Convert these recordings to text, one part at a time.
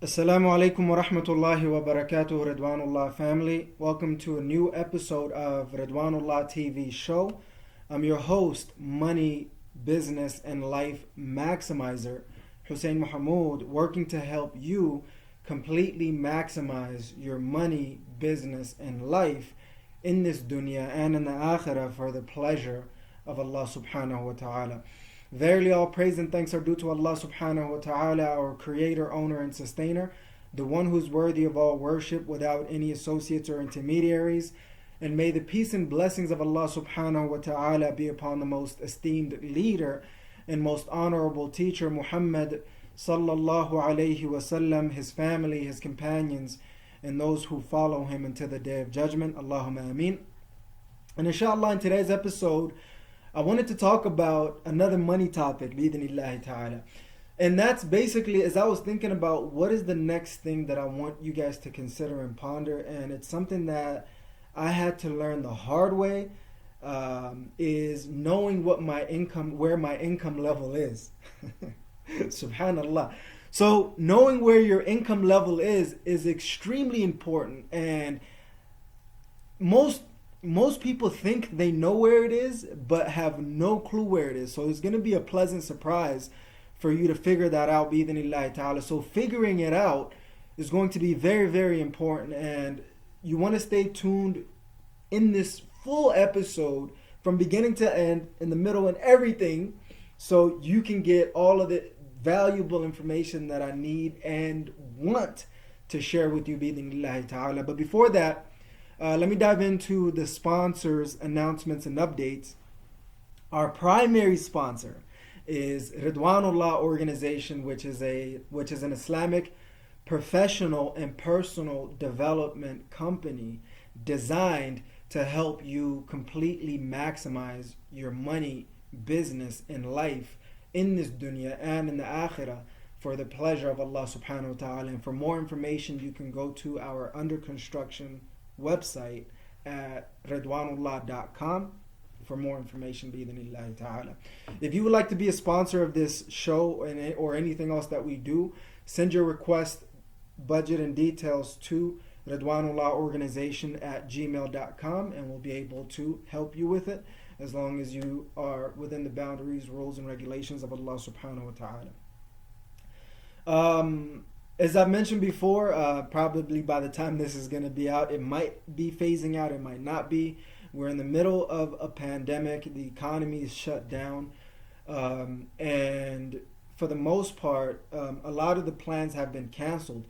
Assalamu alaikum wa rahmatullahi wa barakatuh, Ridwanullah family. Welcome to a new episode of Ridwanullah TV show. I'm your host, money, business, and life maximizer, Hussein Mohamud, working to help you completely maximize your money, business, and life in this dunya and in the akhirah for the pleasure of Allah subhanahu wa ta'ala. Verily, all praise and thanks are due to Allah subhanahu wa ta'ala, our creator, owner, and sustainer, the one who's worthy of all worship without any associates or intermediaries. And may the peace and blessings of Allah subhanahu wa ta'ala be upon the most esteemed leader and most honorable teacher, Muhammad sallallahu alayhi wasallam, his family, his companions, and those who follow him until the day of judgment. Allahumma ameen. And inshallah, in today's episode, I wanted to talk about another money topic, bi'idhnillahi ta'ala. And that's basically, as I was thinking about what is the next thing that I want you guys to consider and ponder, and it's something that I had to learn the hard way, is knowing what where my income level is. Subhanallah. So knowing where your income level is extremely important, and most people think they know where it is, but have no clue where it is. So it's going to be a pleasant surprise for you to figure that out, bi'idhnillahi ta'ala. So figuring it out is going to be very, very important. And you want to stay tuned in this full episode from beginning to end, in the middle and everything, so you can get all of the valuable information that I need and want to share with you, bi'idhnillahi ta'ala. But before that, let me dive into the sponsors, announcements, and updates. Our primary sponsor is Ridwanullah organization, which is an Islamic professional and personal development company designed to help you completely maximize your money, business, and life in this dunya and in the akhirah for the pleasure of Allah subhanahu wa ta'ala. And for more information, you can go to our under construction website at ridwanullah.com for more information, bi'idhnillahi ta'ala. If you would like to be a sponsor of this show or anything else that we do, send your request, budget, and details to Ridwanullah organization at gmail.com, and we'll be able to help you with it as long as you are within the boundaries, rules, and regulations of Allah subhanahu wa ta'ala. As I mentioned before, probably by the time this is going to be out, it might be phasing out, it might not be. We're in the middle of a pandemic, the economy is shut down, and for the most part, a lot of the plans have been canceled.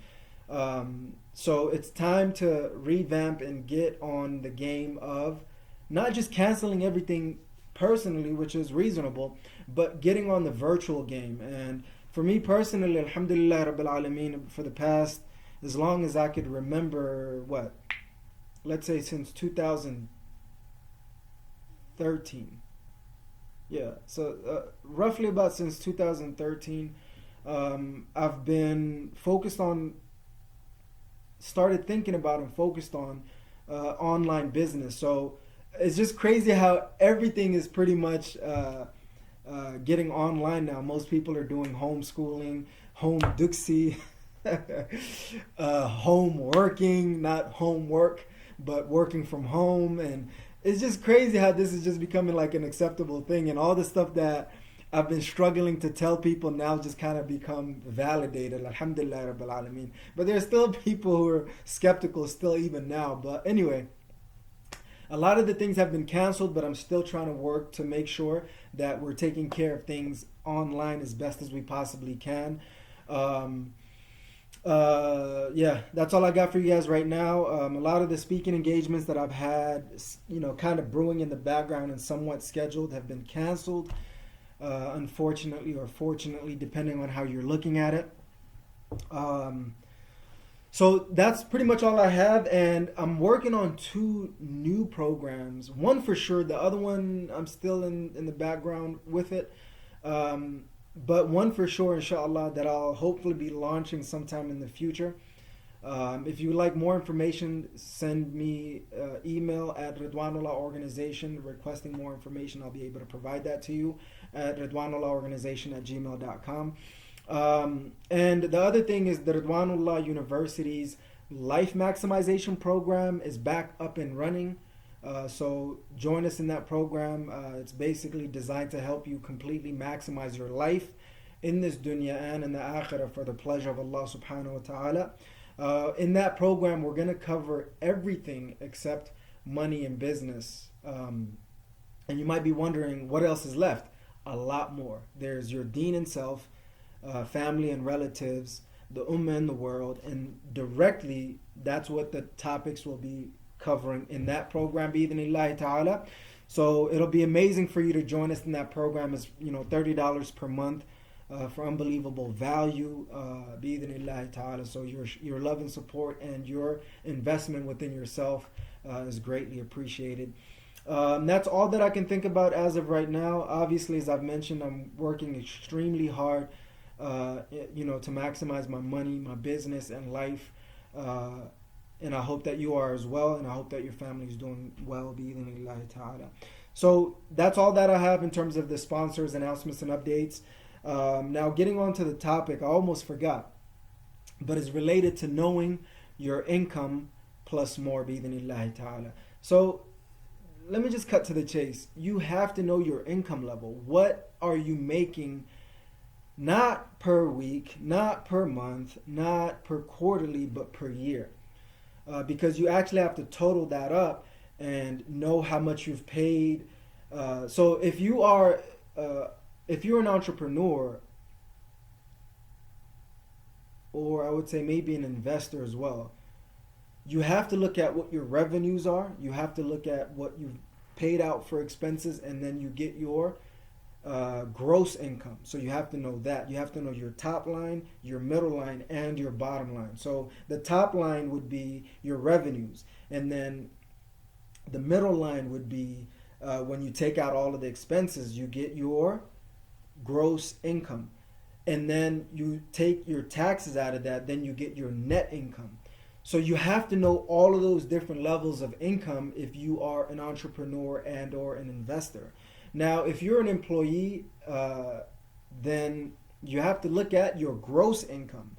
So it's time to revamp and get on the game of not just canceling everything personally, which is reasonable, but getting on the virtual game. And for me personally, alhamdulillah rabbil alameen, for the past, as long as I could remember, let's say since 2013. Yeah, so roughly about since 2013, I've been started thinking about and focused on online business. So it's just crazy how everything is pretty much getting online now. Most people are doing homeschooling, home duxi, home working, not homework, but working from home. And it's just crazy how this is just becoming like an acceptable thing. And all the stuff that I've been struggling to tell people now just kind of become validated. Alhamdulillah rabbil alameen. But there's still people who are skeptical still even now. But anyway, a lot of the things have been canceled, but I'm still trying to work to make sure that we're taking care of things online as best as we possibly can. Yeah, that's all I got for you guys right now. A lot of the speaking engagements that I've had, kind of brewing in the background and somewhat scheduled, have been canceled, unfortunately or fortunately, depending on how you're looking at it. So that's pretty much all I have, and I'm working on 2 new programs. One for sure, the other one I'm still in the background with it. But one for sure, inshallah, that I'll hopefully be launching sometime in the future. If you would like more information, send me email at Ridwanullah organization requesting more information. I'll be able to provide that to you at Ridwanullah organization at gmail.com. And the other thing is the Ridwanullah University's Life Maximization Program is back up and running. So join us in that program. It's basically designed to help you completely maximize your life in this dunya and in the akhirah for the pleasure of Allah subhanahu wa ta'ala. In that program, we're going to cover everything except money and business. And you might be wondering what else is left. A lot more. There's your deen and self, family and relatives, the ummah and the world, and directly that's what the topics will be covering in that program, bi'idhnillahi ta'ala. So it'll be amazing for you to join us in that program. It's $30 per month for unbelievable value, bi'idhnillahi ta'ala. So your love and support and your investment within yourself is greatly appreciated. That's all that I can think about as of right now. Obviously, as I've mentioned, I'm working extremely hard to maximize my money, my business, and life. And I hope that you are as well, and I hope that your family is doing well, bi'idhnillahi ta'ala. So that's all that I have in terms of the sponsors, announcements, and updates. Now, getting on to the topic, I almost forgot, but it's related to knowing your income plus more, bi'idhnillahi ta'ala. So let me just cut to the chase. You have to know your income level. What are you making? Not per week, not per month, not per quarterly, but per year. Because you actually have to total that up and know how much you've paid. So if you're an entrepreneur, or I would say maybe an investor as well, you have to look at what your revenues are. You have to look at what you've paid out for expenses, and then you get your gross income. So you have to know that. You have to know your top line, your middle line, and your bottom line. So the top line would be your revenues, and then the middle line would be when you take out all of the expenses, you get your gross income, and then you take your taxes out of that, then you get your net income. So you have to know all of those different levels of income if you are an entrepreneur and or an investor. Now, if you're an employee, then you have to look at your gross income,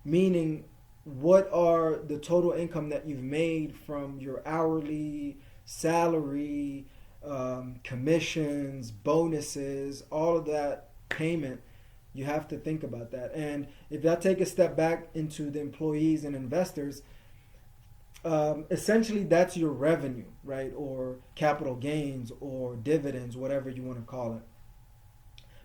meaning what are the total income that you've made from your hourly salary, commissions, bonuses, all of that payment. You have to think about that. And if I take a step back into the employees and investors, essentially that's your revenue, right? Or capital gains or dividends, whatever you want to call it.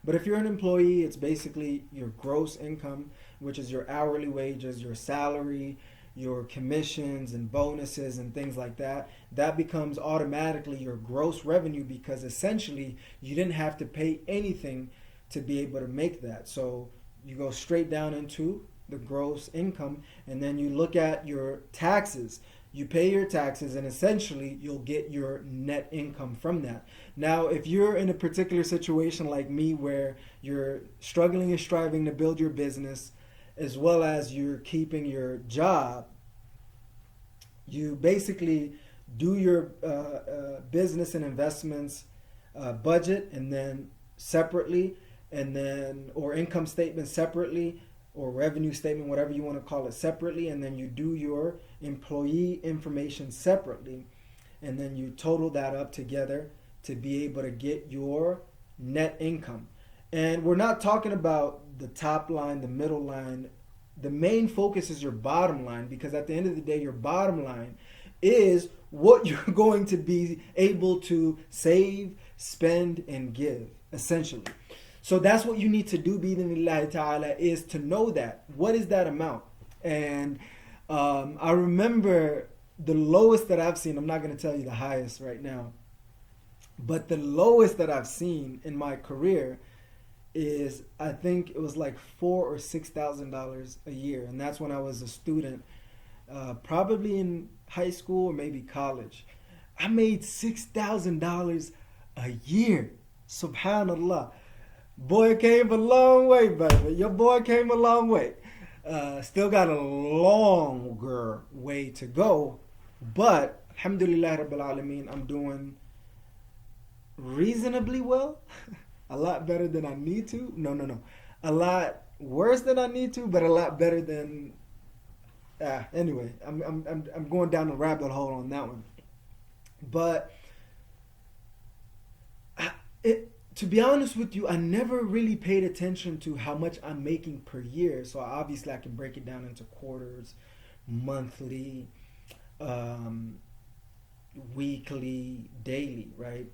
But if you're an employee, it's basically your gross income, which is your hourly wages, your salary, your commissions and bonuses and things like that. That becomes automatically your gross revenue, because essentially you didn't have to pay anything to be able to make that. So you go straight down into the gross income, and then you look at your taxes. You pay your taxes, and essentially you'll get your net income from that. Now, if you're in a particular situation like me where you're struggling and striving to build your business as well as you're keeping your job, you basically do your business and investments budget, and then separately, and then or income statement separately, or revenue statement, whatever you want to call it, separately, and then you do your employee information separately, and then you total that up together to be able to get your net income. And we're not talking about the top line, the middle line. The main focus is your bottom line, because at the end of the day, your bottom line is what you're going to be able to save, spend, and give, essentially. So that's what you need to do, bi'idhnillahi ta'ala, is to know that. What is that amount? And I remember the lowest that I've seen, I'm not going to tell you the highest right now, but the lowest that I've seen in my career is, I think it was like $4,000 or $6,000 a year. And that's when I was a student, probably in high school or maybe college. I made $6,000 a year. Subhanallah. Boy came a long way, baby. Your boy came a long way. Still got a longer way to go. But, alhamdulillah rabbil alameen, I'm doing reasonably well. A lot better than I need to. No. A lot worse than I need to, but a lot better than. Anyway, I'm going down the rabbit hole on that one. But to be honest with you, I never really paid attention to how much I'm making per year. So obviously, I can break it down into quarters, monthly, weekly, daily, right?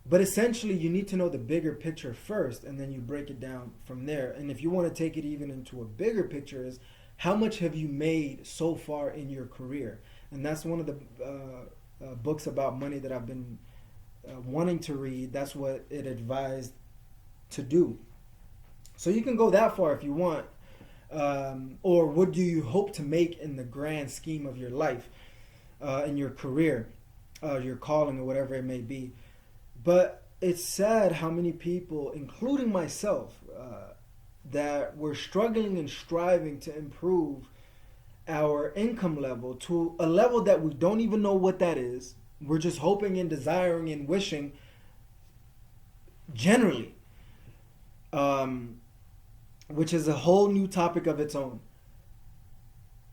But essentially, you need to know the bigger picture first, and then you break it down from there. And if you want to take it even into a bigger picture, is how much have you made so far in your career? And that's one of the books about money that I've been wanting to read. That's what it advised to do. So you can go that far if you want. Or what do you hope to make in the grand scheme of your life, in your career, your calling, or whatever it may be. But it's sad how many people, including myself, that we're struggling and striving to improve our income level to a level that we don't even know what that is. We're just hoping and desiring and wishing generally, which is a whole new topic of its own.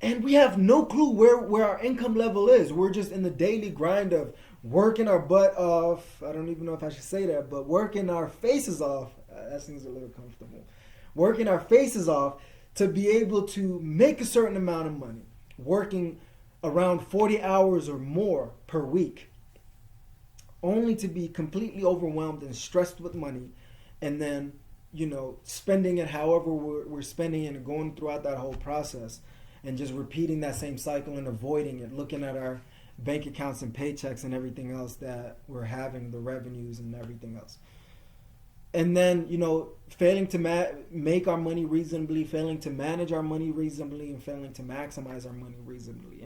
And we have no clue where our income level is. We're just in the daily grind of working our butt off. I don't even know if I should say that, but working our faces off. That seems a little comfortable. Working our faces off to be able to make a certain amount of money. Working around 40 hours or more per week. Only to be completely overwhelmed and stressed with money. And then, spending it however we're spending it and going throughout that whole process. And just repeating that same cycle and avoiding it. Looking at our bank accounts and paychecks and everything else that we're having, the revenues and everything else. And then, failing to make our money reasonably, failing to manage our money reasonably, and failing to maximize our money reasonably.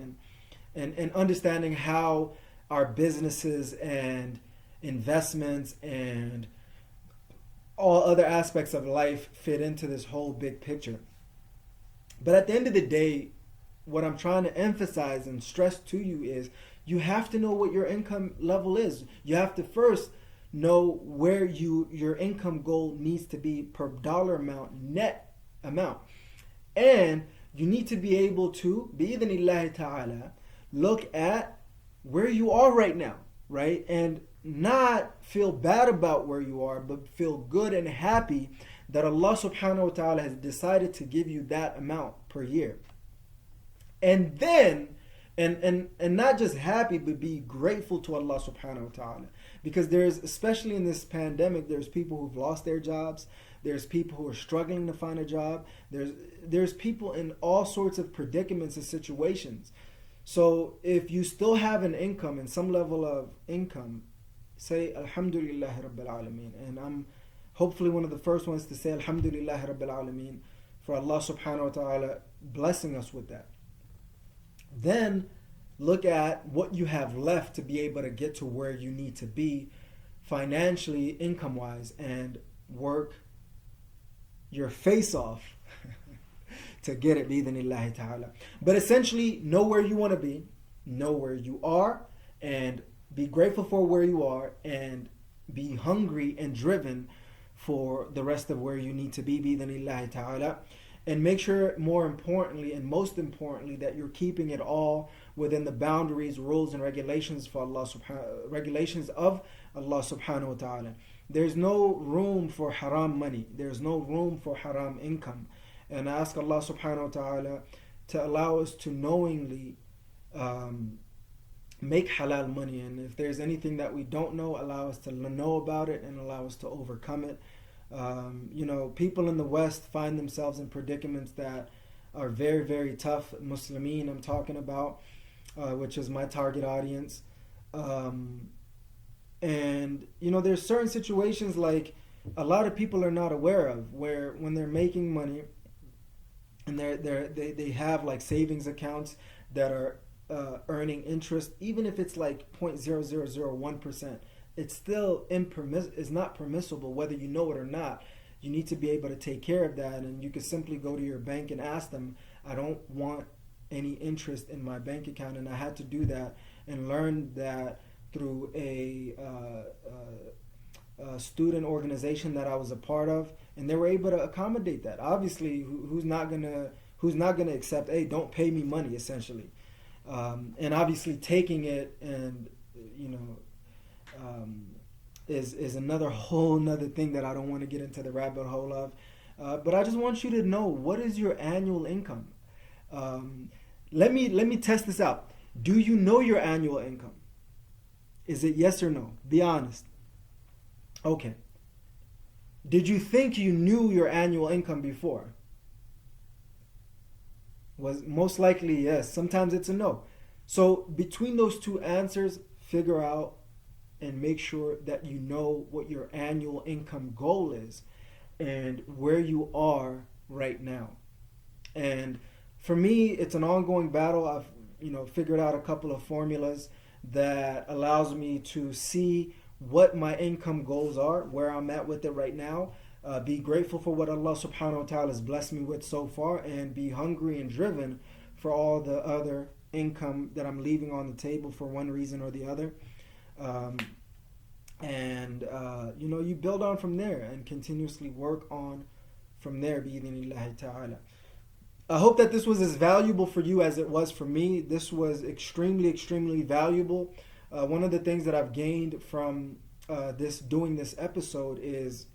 And understanding how our businesses and investments and all other aspects of life fit into this whole big picture. But at the end of the day, what I'm trying to emphasize and stress to you is you have to know what your income level is. You have to first know where your income goal needs to be per dollar amount, net amount. And you need to be able to, bi'idhnillahi ta'ala, look at where you are right now, right? And not feel bad about where you are, but feel good and happy that Allah subhanahu wa ta'ala has decided to give you that amount per year. And then, and not just happy, but be grateful to Allah subhanahu wa ta'ala. Because especially in this pandemic, there's people who've lost their jobs. There's people who are struggling to find a job. There's people in all sorts of predicaments and situations. So if you still have an income and some level of income, say Alhamdulillah Rabbil Alameen. And I'm hopefully one of the first ones to say Alhamdulillah Rabbil Alameen for Allah subhanahu wa ta'ala blessing us with that. Then look at what you have left to be able to get to where you need to be financially, income-wise, and work your face off to get it, bi'idhnillahi ta'ala. But essentially, know where you want to be, know where you are, and be grateful for where you are, and be hungry and driven for the rest of where you need to be, bi'idhnillahi ta'ala. And make sure, more importantly and most importantly, that you're keeping it all within the boundaries, rules, and regulations of Allah subhanahu wa ta'ala. There's no room for haram money. There's no room for haram income. And I ask Allah subhanahu wa ta'ala to allow us to knowingly make halal money. And if there's anything that we don't know, allow us to know about it and allow us to overcome it. People in the West find themselves in predicaments that are very, very tough. Muslimin, I'm talking about, which is my target audience. There's certain situations like a lot of people are not aware of, where when they're making money and they have like savings accounts that are earning interest, even if it's like 0.0001%. It's still it's not permissible, whether you know it or not. You need to be able to take care of that, and you can simply go to your bank and ask them, I don't want any interest in my bank account. And I had to do that and learn that through a student organization that I was a part of, and they were able to accommodate that. Obviously, who's not gonna accept, hey, don't pay me money, essentially, and obviously taking it and is another whole nother thing that I don't want to get into the rabbit hole of. But I just want you to know, what is your annual income? Let me test this out. Do you know your annual income? Is it yes or no? Be honest. Okay. Did you think you knew your annual income before? Was most likely yes. Sometimes it's a no. So between those two answers, figure out and make sure that you know what your annual income goal is and where you are right now. And for me, it's an ongoing battle. I've figured out a couple of formulas that allows me to see what my income goals are, where I'm at with it right now, be grateful for what Allah subhanahu wa ta'ala has blessed me with so far, and be hungry and driven for all the other income that I'm leaving on the table for one reason or the other. You build on from there and continuously work on from there, bi-idhnillahi ta'ala. I hope that this was as valuable for you as it was for me. This was extremely, extremely valuable. One of the things that I've gained from doing this episode is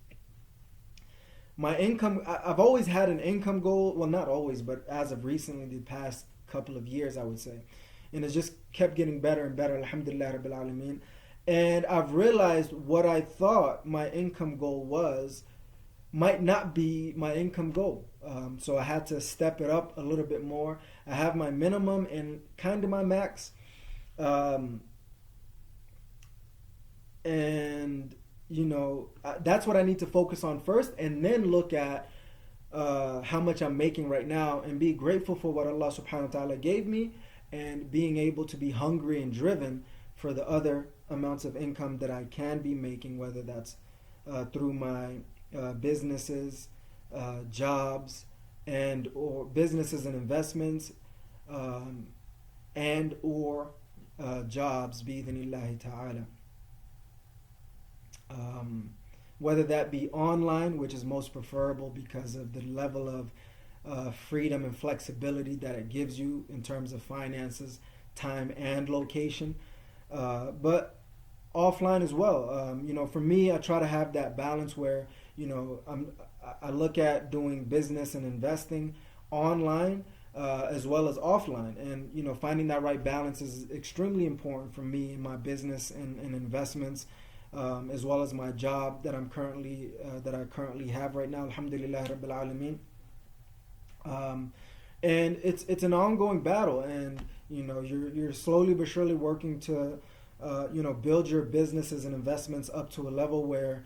my income. I've always had an income goal. Well, not always, but as of recently, the past couple of years, I would say. And it's just kept getting better and better. Alhamdulillah Rabbil Alameen. And I've realized what I thought my income goal was might not be my income goal. So I had to step it up a little bit more. I have my minimum and kind of my max. That's what I need to focus on first, and then look at how much I'm making right now and be grateful for what Allah subhanahu wa ta'ala gave me, and being able to be hungry and driven for the other amounts of income that I can be making, whether that's through my businesses, jobs, and or businesses and investments, and or jobs, bi-idhnillahi ta'ala. Whether that be online, which is most preferable because of the level of freedom and flexibility that it gives you in terms of finances, time, and location, but offline as well. For me, I try to have that balance where I look at doing business and investing online as well as offline, and finding that right balance is extremely important for me in my business and investments. As well as my job that I currently have right now, alhamdulillah Rabbil Alameen. And it's an ongoing battle, and you're slowly but surely working to build your businesses and investments up to a level where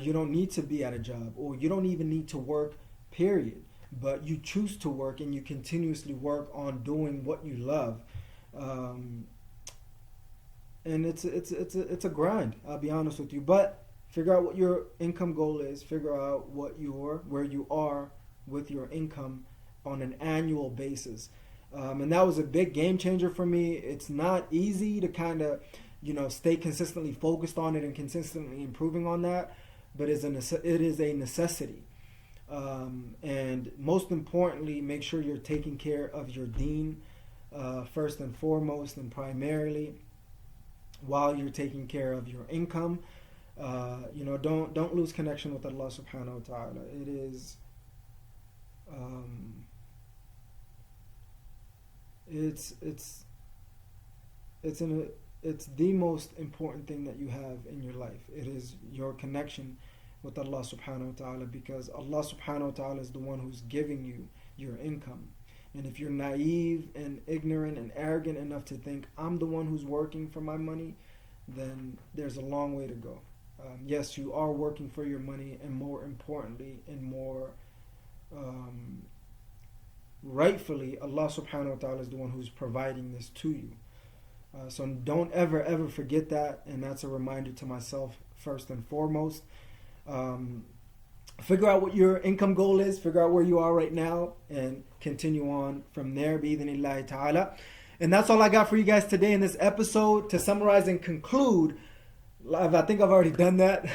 you don't need to be at a job, or you don't even need to work, period. But you choose to work, and you continuously work on doing what you love. And it's a grind, I'll be honest with you. But figure out what your income goal is. Figure out where you are with your income on an annual basis. And that was a big game changer for me. It's not easy to kind of, stay consistently focused on it and consistently improving on that. But it is a necessity. And most importantly, make sure you're taking care of your deen first and foremost and primarily, while you're taking care of your income. Don't lose connection with Allah subhanahu wa ta'ala. It is it's the most important thing that you have in your life. It is your connection with Allah subhanahu wa ta'ala, because Allah subhanahu wa ta'ala is the one who's giving you your income. And if you're naive and ignorant and arrogant enough to think I'm the one who's working for my money, then there's a long way to go. Yes, you are working for your money, and more importantly and more rightfully, Allah subhanahu wa ta'ala is the one who's providing this to you. So don't ever forget that, and that's a reminder to myself first and foremost. Figure out what your income goal is, figure out where you are right now, and continue on from there, bi-idhnillahi ta'ala. And that's all I got for you guys today in this episode. To summarize and conclude, I think I've already done that,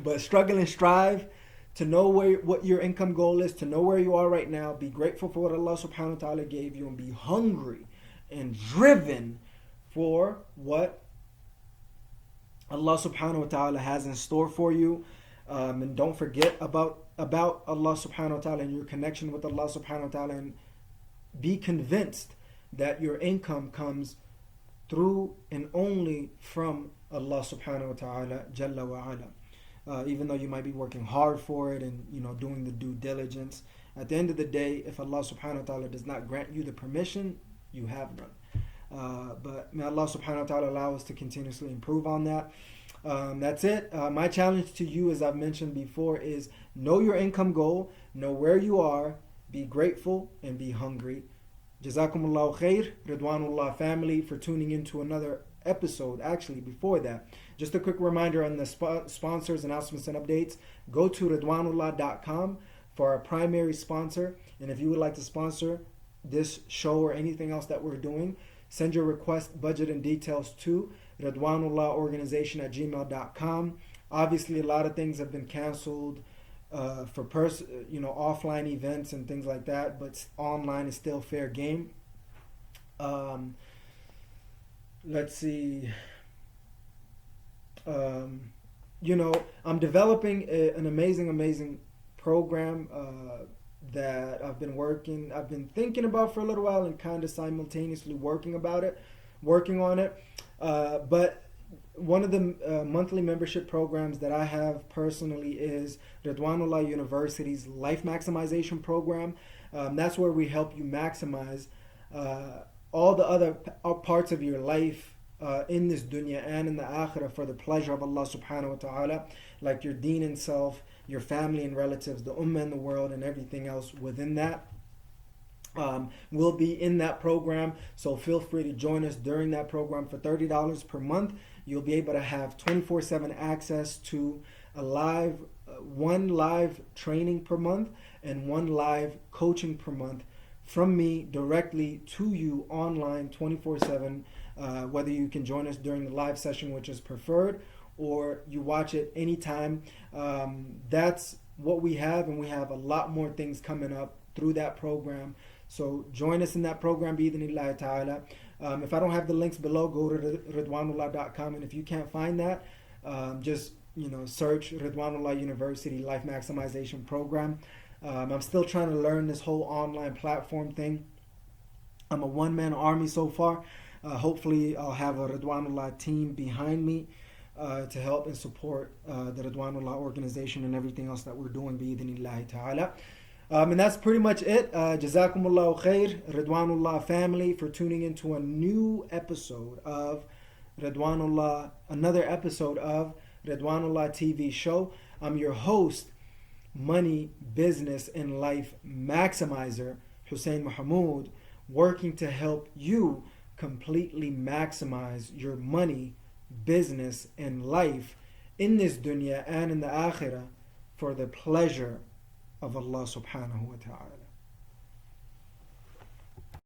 but struggle and strive to know what your income goal is, to know where you are right now. Be grateful for what Allah subhanahu wa ta'ala gave you, and be hungry and driven for what Allah subhanahu wa ta'ala has in store for you. And don't forget about Allah subhanahu wa ta'ala and your connection with Allah subhanahu wa ta'ala, and be convinced that your income comes through and only from Allah subhanahu wa ta'ala jalla wa ala. Even though you might be working hard for it and doing the due diligence, at the end of the day, if Allah subhanahu wa ta'ala does not grant you the permission, you have none. But may Allah subhanahu wa ta'ala allow us to continuously improve on that. That's it. My challenge to you, as I've mentioned before, is know your income goal, know where you are, be grateful, and be hungry. Jazakumullahu khair, Ridwanullah family, for tuning into another episode. Actually, before that, just a quick reminder on the sponsors, announcements, and updates. Go to Ridwanullah.com for our primary sponsor. And if you would like to sponsor this show or anything else that we're doing, send your request, budget, and details to Ridwanullahorganization@gmail.com. Obviously, a lot of things have been canceled for offline events and things like that, but online is still fair game. Let's see. I'm developing an amazing program that I've been thinking about for a little while, and kind of simultaneously working on it. But one of the monthly membership programs that I have personally is Ridwanullah University's Life Maximization Program. That's where we help you maximize all the other parts of your life in this dunya and in the akhirah for the pleasure of Allah subhanahu wa ta'ala, like your deen and self, your family and relatives, the ummah and the world, and everything else within that. We'll be in that program, so feel free to join us during that program for $30 per month. You'll be able to have 24/7 access to one live training per month and one live coaching per month from me directly to you online 24/7, whether you can join us during the live session, which is preferred, or you watch it anytime. That's what we have, and we have a lot more things coming up through that program. So join us in that program, bi'idhnillahi ta'ala. If I don't have the links below, go to Ridwanullah.com, and if you can't find that, just search Ridwanullah University Life Maximization Program. I'm still trying to learn this whole online platform thing. I'm a one-man army so far. Hopefully I'll have a Ridwanullah team behind me to help and support the Ridwanullah organization and everything else that we're doing, bi'idhnillahi ta'ala. And that's pretty much it. Jazakumullahu khair, Ridwanullah family, for tuning into a new episode of Ridwanullah, another episode of Ridwanullah TV show. I'm your host, money, business, and life maximizer, Hussein Mohamud, working to help you completely maximize your money, business, and life in this dunya and in the akhirah for the pleasure of Allah subhanahu wa ta'ala.